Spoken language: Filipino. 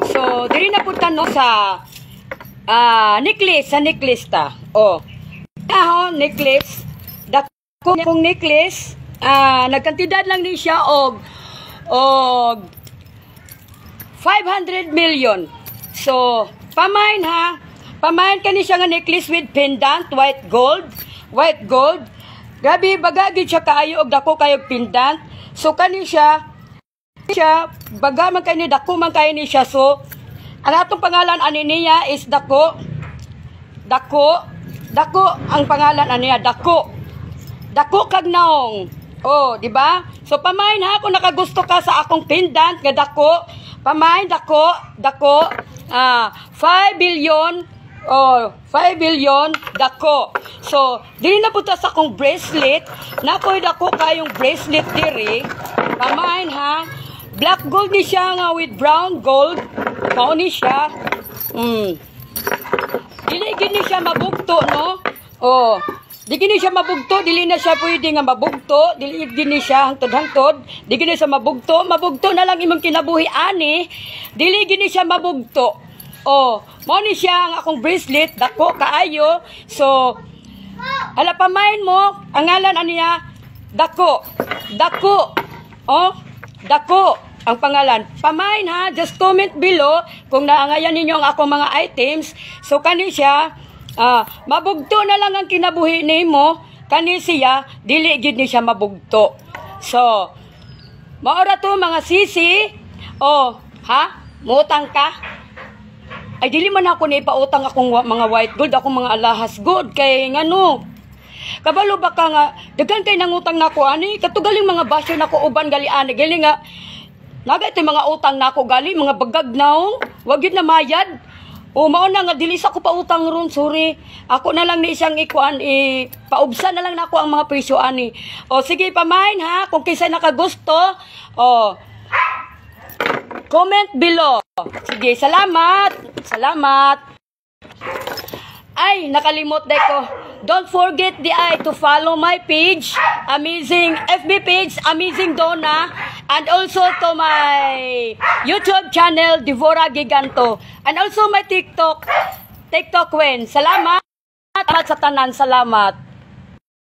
So, diri na punta no sa necklace ta. Oh. Necklace. Dako kong necklace. Nagkantidad lang ni siya og 500 million. So, pamain ha. Pamain kani siya nga necklace with pendant, white gold. Grabe, bagagid siya kaayo og dako kayo pendant. So, kani siya, baga man kayo ni dako man kayo ni siya. So, ang atong pangalan ani niya is Dako ang pangalan ani niya, Dako kag naong. Oh, di ba? So pamain ha kung nakagusto ka sa akong pendant nga Dako. Pamain Dako 5 billion. Oh, 5 billion Dako. So, dili na punta sa akong bracelet. Nakoy Dako kayong bracelet diri. Pamain ha. Black gold ni siya nga with brown gold. Mao ni siya. Dili gini siya mabugto, no? Oh, di gini siya mabugto, dili na siya pwede nga mabugto, dili gini siya hangtod-hangtod, di gini siya mabugto na lang imong kinabuhi ani, dili gini siya mabugto. Oh, mao ni siya ang akong bracelet, Dako kaayo. So, hala pamain mo, ang ngalan aniya Dako. Oh, Dako ang pangalan. Pamain ha, just comment below kung naangayan ninyo ang akong mga items. So kani siya, mabugto na lang ang kinabuhi nimo, kani siya, dili gid ni siya mabugto. So, maora to mga sisi. Oh, ha? Muutang ka? Ay dili man ako ni ipautang akong mga white gold, akong mga alahas gold kay ngano. Kabalo ba ka nga daghan kay nangutang nako ani, katugaling mga basyo nako uban gali ani, gali nga naga ito mga utang na ako gali, mga bagag naong, wag yun na mayad. O mao na nga, dilis ako pa utang ron, sorry. Ako na lang ni isang ikuan, paubsan na lang na ako ang mga presyo ani. O sige, pamain ha, kung kaysa nakagusto, comment below. Sige, salamat. Ay, nakalimot na ko. Don't forget to follow my page, Amazing FB page, Amazing Donna, and also to my YouTube channel, Devora Giganto, and also my TikTok Wen. Salamat sa tanan, salamat.